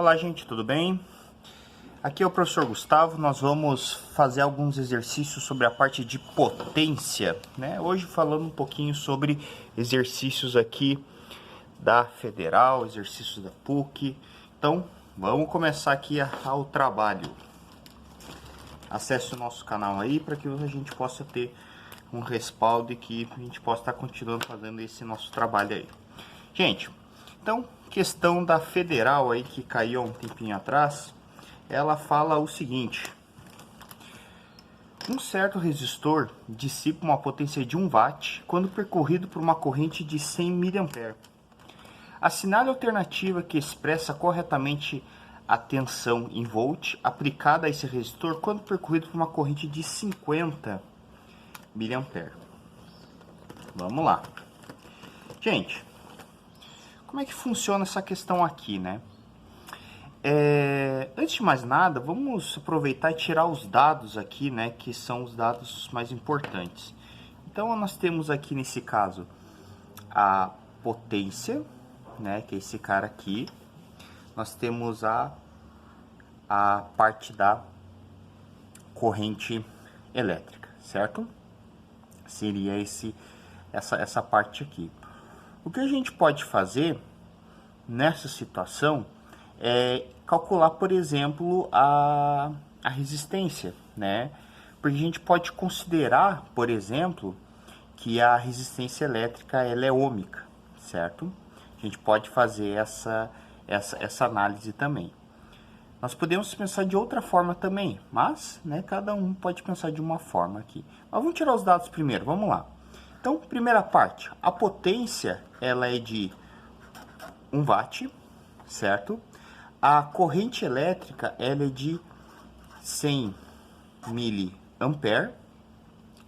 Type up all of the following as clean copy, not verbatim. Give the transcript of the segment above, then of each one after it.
Olá gente, tudo bem? Aqui é o professor Gustavo. Nós vamos fazer alguns exercícios sobre a parte de potência, né? Hoje falando um pouquinho sobre exercícios aqui da Federal, exercícios da PUC. Então, vamos começar aqui ao trabalho. Acesse o nosso canal aí para que a gente possa ter um respaldo e que a gente possa estar continuando fazendo esse nosso trabalho aí. Gente, então, questão da Federal aí que caiu há um tempinho atrás, ela fala o seguinte: um certo resistor dissipa uma potência de 1 watt quando percorrido por uma corrente de 100 mA. Assinale a alternativa que expressa corretamente a tensão em volt aplicada a esse resistor quando percorrido por uma corrente de 50 mA. Vamos lá. Gente, como é que funciona essa questão aqui, né? Antes de mais nada, vamos aproveitar e tirar os dados aqui, né? Que são os dados mais importantes. Então, nós temos aqui, nesse caso, a potência, né? Que é esse cara aqui. Nós temos a parte da corrente elétrica, certo? Seria essa parte aqui. O que a gente pode fazer nessa situação é calcular, por exemplo, a resistência, né? Porque a gente pode considerar, por exemplo, que a resistência elétrica ela é ômica, certo? A gente pode fazer essa análise também. Nós podemos pensar de outra forma também, mas, né, cada um pode pensar de uma forma aqui. Mas vamos tirar os dados primeiro, vamos lá. Então, primeira parte, a potência ela é de 1 watt, certo? A corrente elétrica ela é de 100 mA,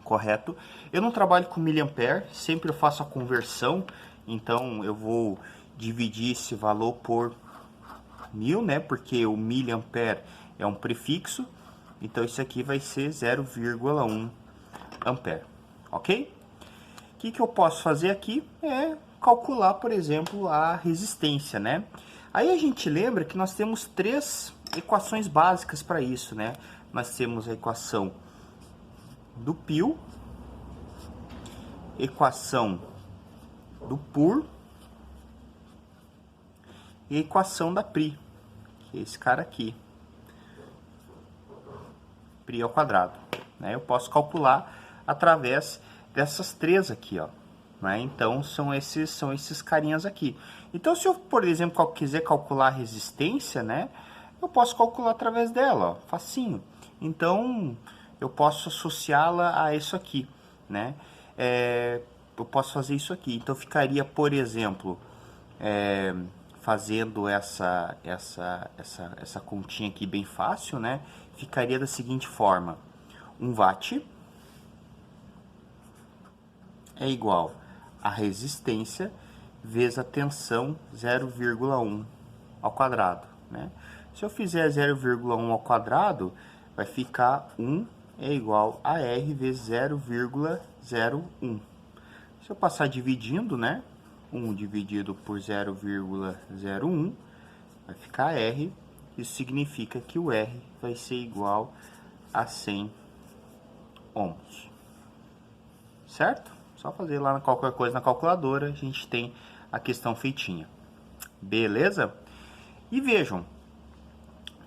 correto? Eu não trabalho com miliampere, sempre eu faço a conversão, então eu vou dividir esse valor por 1000, né? Porque o miliampere é um prefixo, então isso aqui vai ser 0,1 ampere, ok? O que eu posso fazer aqui é calcular, por exemplo, a resistência, né? Aí a gente lembra que nós temos 3 equações básicas para isso, né? Nós temos a equação do π, equação do π e a equação da π, que é esse cara aqui, π ao quadrado, né? Eu posso calcular através dessas 3 aqui, ó, né? Então são esses carinhas aqui. Então se eu, por exemplo, quiser calcular a resistência, né, eu posso calcular através dela, ó, facinho. Então eu posso associá-la a isso aqui, né? Eu posso fazer isso aqui. Então ficaria, por exemplo, fazendo essa continha aqui bem fácil, né? Ficaria da seguinte forma: 1 watt é igual a resistência vezes a tensão 0,1 ao quadrado, né? Se eu fizer 0,1 ao quadrado, vai ficar 1 é igual a R vezes 0,01. Se eu passar dividindo, né? 1 dividido por 0,01 vai ficar R. Isso significa que o R vai ser igual a 100 ohms. Certo? Só fazer lá qualquer coisa na calculadora, a gente tem a questão feitinha. Beleza? E vejam,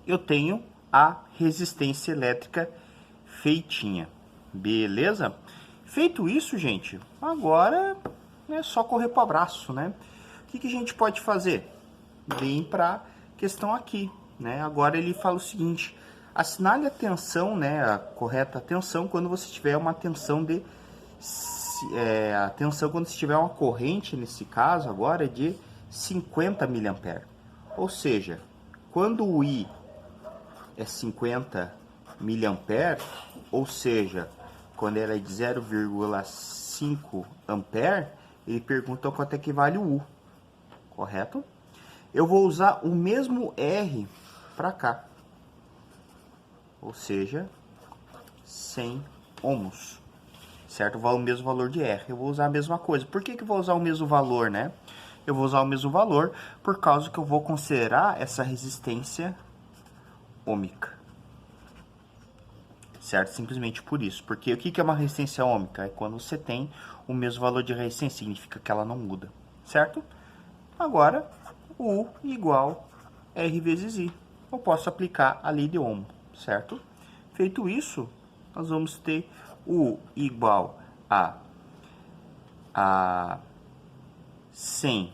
eu tenho a resistência elétrica feitinha. Beleza? Feito isso, gente, agora é só correr para o abraço, né? O que a gente pode fazer? Vem para a questão aqui, né? Agora ele fala o seguinte: assinale a tensão, né, a correta tensão quando você tiver uma tensão de a tensão quando tiver uma corrente, nesse caso agora, é de 50 mA. Ou seja, quando o I é 50 mA, ou seja, quando ela é de 0,5 ampere, ele pergunta quanto é que vale o U, correto? Eu vou usar o mesmo R para cá, ou seja, 100 ohms. Certo? O mesmo valor de R. Eu vou usar a mesma coisa. Por que eu vou usar o mesmo valor, né? eu vou usar o mesmo valor, por causa que eu vou considerar essa resistência ômica. Certo? Simplesmente por isso. Porque o que é uma resistência ômica? É quando você tem o mesmo valor de resistência, significa que ela não muda. Certo? Agora, U igual R vezes I. Eu posso aplicar a lei de Ohm, certo? Feito isso, nós vamos ter U igual a 100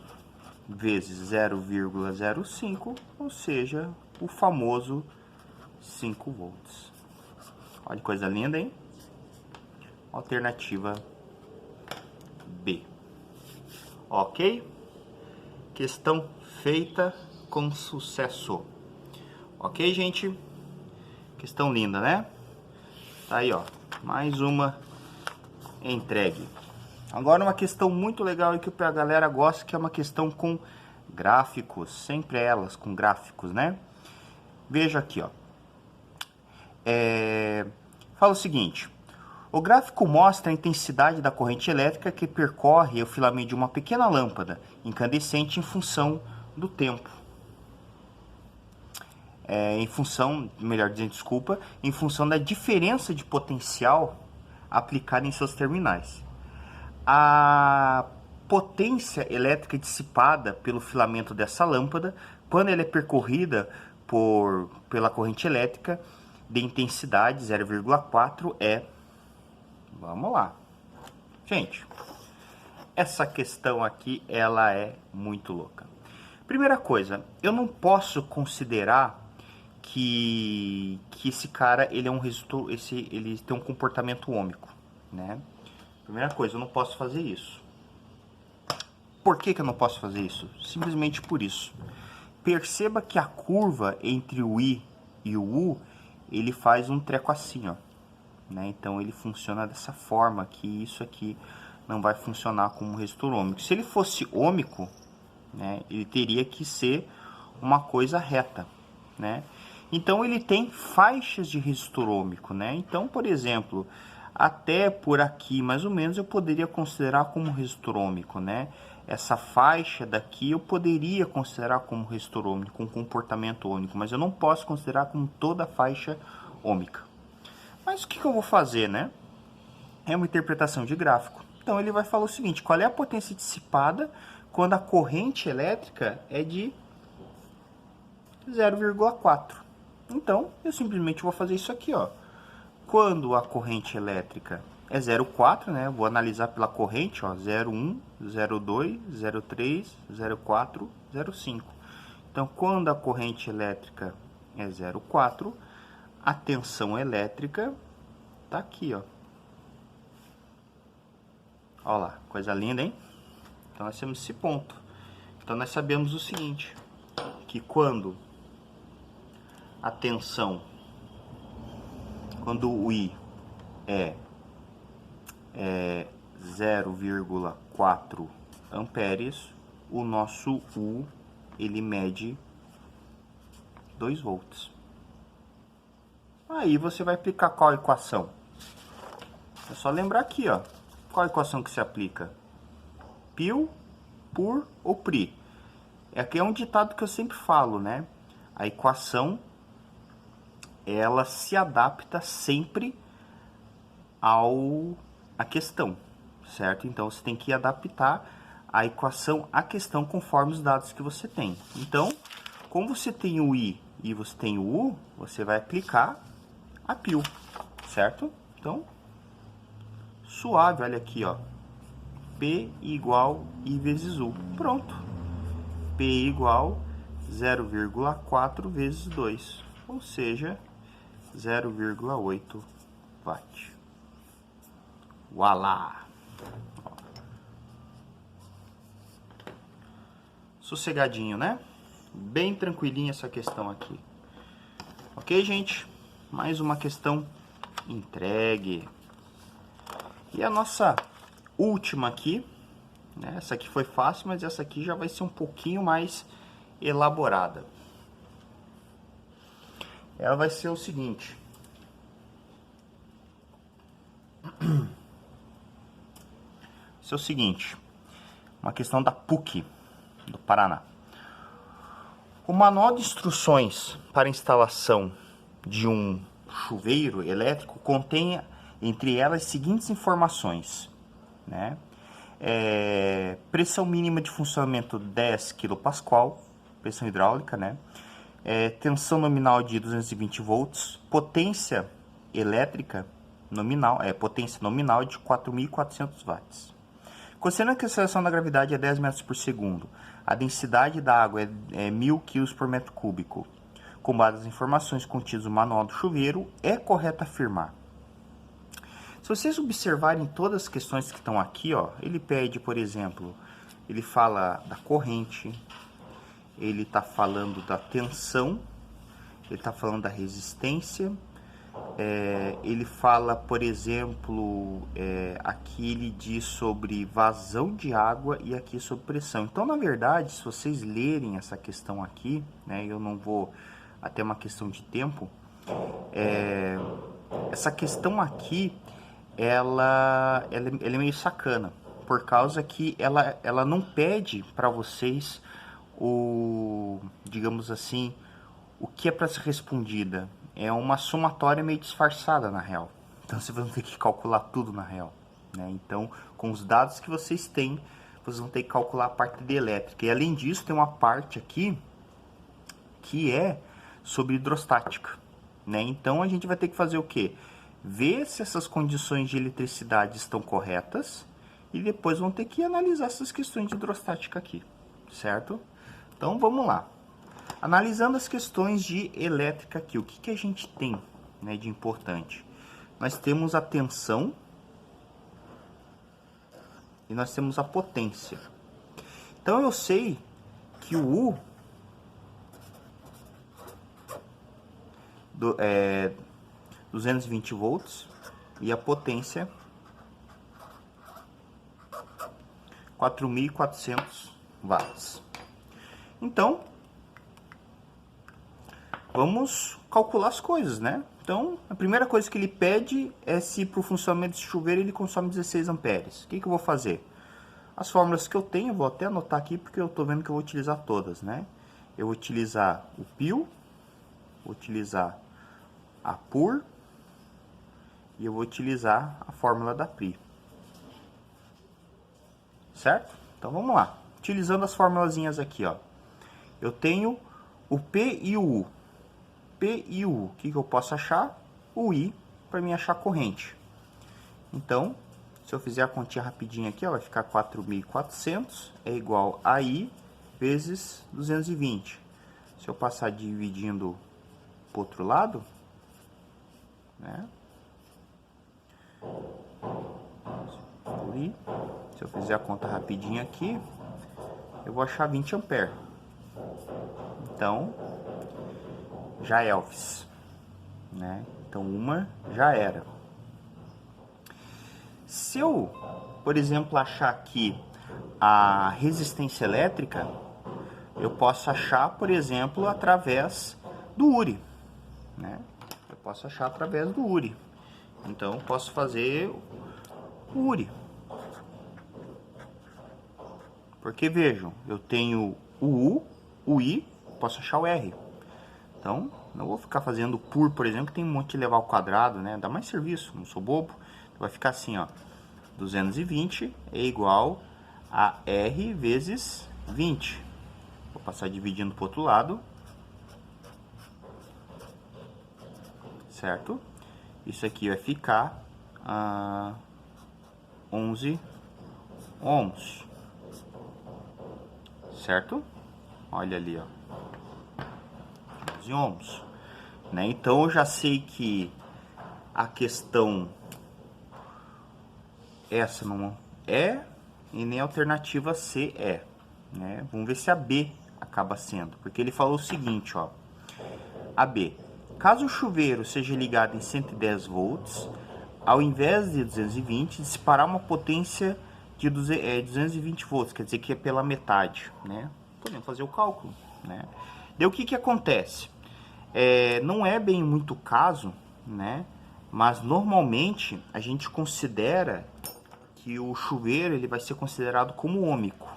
vezes 0,05, ou seja, o famoso 5 volts. Olha que coisa linda, hein? Alternativa B. Ok? Questão feita com sucesso. Ok, gente? Questão linda, né? Tá aí, ó. Mais uma entregue. Agora uma questão muito legal e que a galera gosta, que é uma questão com gráficos. Sempre elas com gráficos, né? Veja aqui, ó. Fala o seguinte. O gráfico mostra a intensidade da corrente elétrica que percorre o filamento de uma pequena lâmpada incandescente em função do tempo. Em função da diferença de potencial aplicada em seus terminais. A potência elétrica dissipada pelo filamento dessa lâmpada, quando ela é percorrida pela corrente elétrica de intensidade 0,4 é... Vamos lá. Gente, essa questão aqui, ela é muito louca. Primeira coisa, eu não posso considerar que esse cara, ele é um resistor, ele tem um comportamento ômico, né? Primeira coisa, eu não posso fazer isso. Por que eu não posso fazer isso? Simplesmente por isso. Perceba que a curva entre o I e o U, ele faz um treco assim, ó. Né? Então ele funciona dessa forma, que isso aqui não vai funcionar como resistor ômico. Se ele fosse ômico, né, ele teria que ser uma coisa reta, né? Então ele tem faixas de resistor ômico, né? Então, por exemplo, até por aqui mais ou menos eu poderia considerar como resistor ômico, né? Essa faixa daqui eu poderia considerar como resistor ômico, com comportamento ômico, mas eu não posso considerar como toda a faixa ômica. Mas o que eu vou fazer, né? É uma interpretação de gráfico. Então ele vai falar o seguinte: qual é a potência dissipada quando a corrente elétrica é de 0,4? Então eu simplesmente vou fazer isso aqui, ó. Quando a corrente elétrica é 0,4, né? Eu vou analisar pela corrente, ó, 0,1, 0,2, 0,3, 0,4, 0,5. Então quando a corrente elétrica é 0,4, a tensão elétrica tá aqui, ó. Olha lá, coisa linda, hein? Então nós temos esse ponto. Então nós sabemos o seguinte, que quando a tensão, quando o I é 0,4 amperes, o nosso U, ele mede 2 volts. Aí você vai aplicar qual equação? É só lembrar aqui, ó. Qual a equação que se aplica? Π por ou Pri. Aqui é um ditado que eu sempre falo, né? A equação, ela se adapta sempre à questão, certo? Então você tem que adaptar a equação à questão conforme os dados que você tem. Então, como você tem o I e você tem o U, você vai aplicar a π, certo? Então, suave, olha aqui, ó. P igual I vezes U. Pronto. P igual 0,4 vezes 2, ou seja, 0,8 watt. Voilá! Sossegadinho, né? Bem tranquilinha essa questão aqui. Ok, gente? Mais uma questão entregue. E a nossa última aqui, né? Essa aqui foi fácil, mas essa aqui já vai ser um pouquinho mais elaborada. Ela vai ser o seguinte. Uma questão da PUC, do Paraná. O manual de instruções para instalação de um chuveiro elétrico contém, entre elas, as seguintes informações, né? Pressão mínima de funcionamento 10 kPa, pressão hidráulica, né? Tensão nominal de 220 volts, potência elétrica nominal, potência nominal de 4.400 watts. Considerando que a aceleração da gravidade é 10 metros por segundo, a densidade da água é 1.000 kg por metro cúbico. Com base nas informações contidas no manual do chuveiro, é correto afirmar. Se vocês observarem todas as questões que estão aqui, ó, ele pede, por exemplo, ele fala da corrente, ele está falando da tensão, ele está falando da resistência, ele fala, por exemplo, aqui ele diz sobre vazão de água e aqui sobre pressão. Então, na verdade, se vocês lerem essa questão aqui, né, eu não vou, até uma questão de tempo, essa questão aqui, ela é meio sacana, por causa que ela não pede para vocês digamos assim, o que é para ser respondida. É uma somatória meio disfarçada, na real. Então, vocês vão ter que calcular tudo, na real, né? Então, com os dados que vocês têm, vocês vão ter que calcular a parte de elétrica. E, além disso, tem uma parte aqui que é sobre hidrostática, né? Então, a gente vai ter que fazer o quê? Ver se essas condições de eletricidade estão corretas e depois vão ter que analisar essas questões de hidrostática aqui, certo? Então, vamos lá. Analisando as questões de elétrica aqui, o que a gente tem, né, de importante? Nós temos a tensão e nós temos a potência. Então, eu sei que o U é 220 volts e a potência 4.400 watts. Então, vamos calcular as coisas, né? Então, a primeira coisa que ele pede é se para o funcionamento desse chuveiro ele consome 16 amperes. O que eu vou fazer? As fórmulas que eu tenho, vou até anotar aqui porque eu estou vendo que eu vou utilizar todas, né? Eu vou utilizar o PIL, vou utilizar a PUR e eu vou utilizar a fórmula da PRI. Certo? Então, vamos lá. Utilizando as formulazinhas aqui, ó. Eu tenho o P e o U. P e o U. O que eu posso achar? O I para mim achar a corrente. Então, se eu fizer a continha rapidinho aqui, ó, vai ficar 4.400 é igual a I vezes 220. Se eu passar dividindo para o outro lado, né? Por I, se eu fizer a conta rapidinho aqui, eu vou achar 20 amperes. Então, já é Elvis, né? Então, uma já era. Se eu, por exemplo, achar aqui a resistência elétrica, eu posso achar, por exemplo, através do URI, né? Eu posso achar através do URI. Então, eu posso fazer o URI. Porque, vejam, eu tenho o U, o I, posso achar o R. Então, não vou ficar fazendo por exemplo, que tem um monte de levar ao quadrado, né? Dá mais serviço, não sou bobo. Vai ficar assim, ó. 220 é igual a R vezes 20. Vou passar dividindo para o outro lado. Certo? Isso aqui vai ficar 11 ohms. Certo? Olha ali, ó. 11 ohms. Né? Então, eu já sei que a questão essa não é e nem a alternativa C é, né? Vamos ver se a B acaba sendo, porque ele falou o seguinte, ó, a B, caso o chuveiro seja ligado em 110 volts, ao invés de 220, disparar uma potência de 220 volts, quer dizer que é pela metade, né? Podemos fazer o cálculo, né? Daí o que acontece? Não é bem muito caso, né? Mas normalmente a gente considera que o chuveiro ele vai ser considerado como ômico.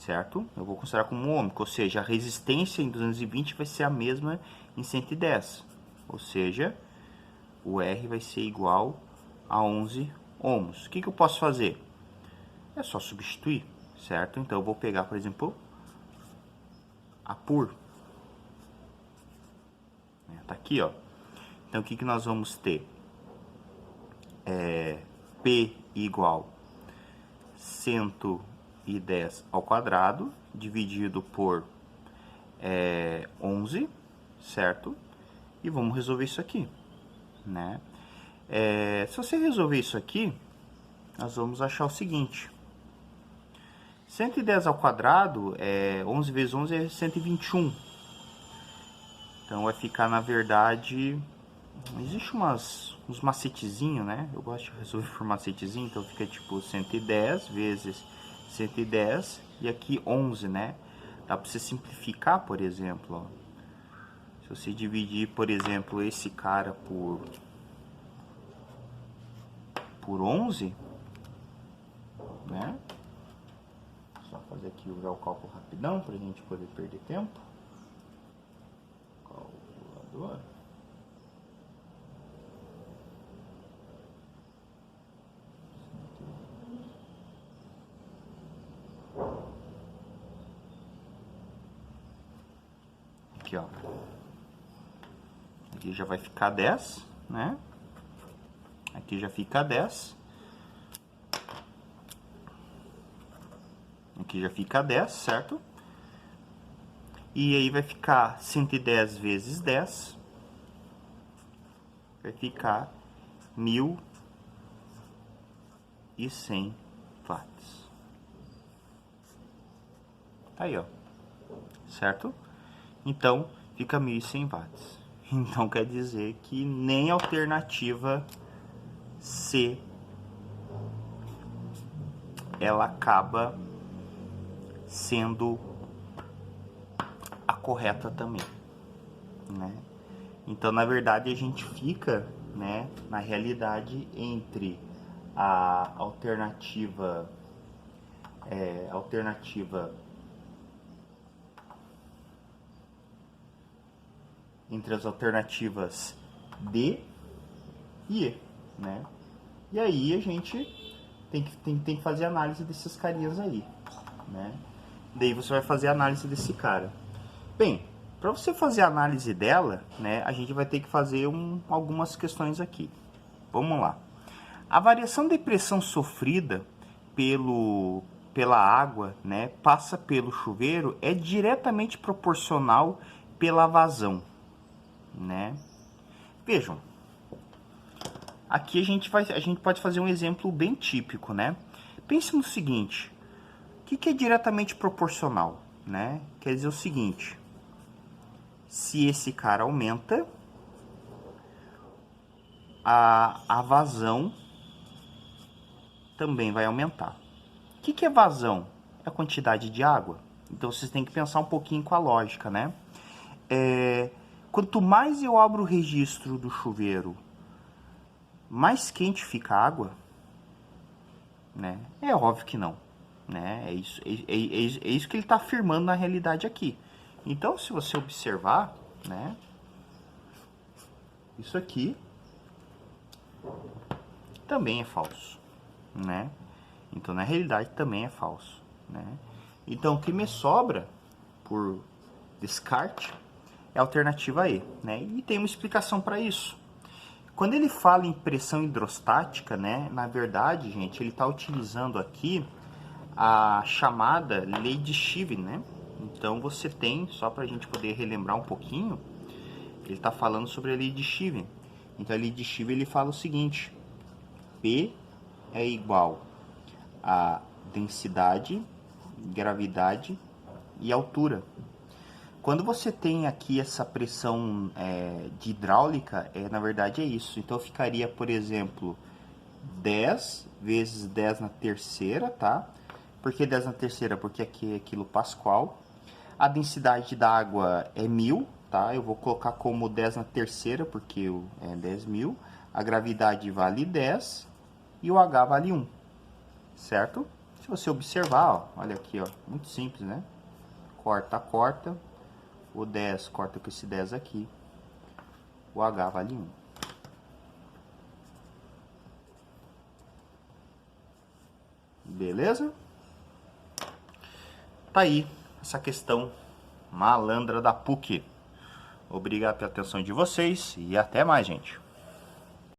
certo? Eu vou considerar como um ôhmico, ou seja, a resistência em 220 vai ser a mesma em 110. Ou seja, o R vai ser igual a 11 ohms. O que eu posso fazer? É só substituir, certo? Então, eu vou pegar, por exemplo, a PUR. Tá aqui, ó. Então, o que nós vamos ter? P igual 110 ao quadrado, dividido por 11, certo? E vamos resolver isso aqui, né? Se você resolver isso aqui, nós vamos achar o seguinte. 110 ao quadrado, 11 vezes 11 é 121. Então, vai ficar, na verdade... Existe uns macetezinhos, né? Eu gosto de resolver por macetezinho, então fica tipo 110 vezes 110 e aqui 11, né? Dá pra você simplificar, por exemplo, ó. Se você dividir, por exemplo, esse cara por 11, né? Só fazer aqui o cálculo rapidão pra gente poder perder tempo. Calculadora. Aqui, ó. Aqui já vai ficar 10, né? Aqui já fica 10. Aqui já fica 10, certo? E aí vai ficar 110 vezes 10. Vai ficar 1.100 watts. Tá aí, ó. Certo? Então, fica 1.100 watts. Então, quer dizer que nem a alternativa C, ela acaba sendo a correta também, né? Então, na verdade, a gente fica, né, na realidade, entre a alternativa entre as alternativas D e E, né? E aí a gente tem que fazer análise desses carinhas aí, né? Daí você vai fazer a análise desse cara. Bem, para você fazer a análise dela, né, a gente vai ter que fazer algumas questões aqui. Vamos lá. A variação de pressão sofrida pela água, né, passa pelo chuveiro é diretamente proporcional pela vazão, né? Vejam, aqui a gente pode fazer um exemplo bem típico, né? Pense no seguinte, o que é diretamente proporcional, né? Quer dizer o seguinte, se esse cara aumenta, a vazão também vai aumentar. O que é vazão? É a quantidade de água. Então, vocês têm que pensar um pouquinho com a lógica, né? Quanto mais eu abro o registro do chuveiro, mais quente fica a água, né? É óbvio que não, né? É isso que ele está afirmando na realidade aqui. Então, se você observar, né? Isso aqui também é falso, né? Então, na realidade, também é falso, né? Então, o que me sobra, por descarte, é a alternativa E, né? E tem uma explicação para isso. Quando ele fala em pressão hidrostática, né? Na verdade, gente, ele está utilizando aqui a chamada lei de Stevens, né? Então, você tem, só para a gente poder relembrar um pouquinho, ele está falando sobre a lei de Stevens. Então, a lei de Stevens, ele fala o seguinte, P é igual a densidade, gravidade e altura. Quando você tem aqui essa pressão de hidráulica, na verdade é isso. Então, ficaria, por exemplo, 10 vezes 10 na terceira, tá? Por que 10 na terceira? Porque aqui é quilopascal. A densidade da água é 1000, tá? Eu vou colocar como 10 na terceira, porque é 10.000. A gravidade vale 10 e o H vale 1, certo? Se você observar, ó, olha aqui, ó, muito simples, né? Corta, corta. O 10 corta com esse 10 aqui. O H vale 1. Beleza? Tá aí essa questão malandra da PUC. Obrigado pela atenção de vocês e até mais, gente.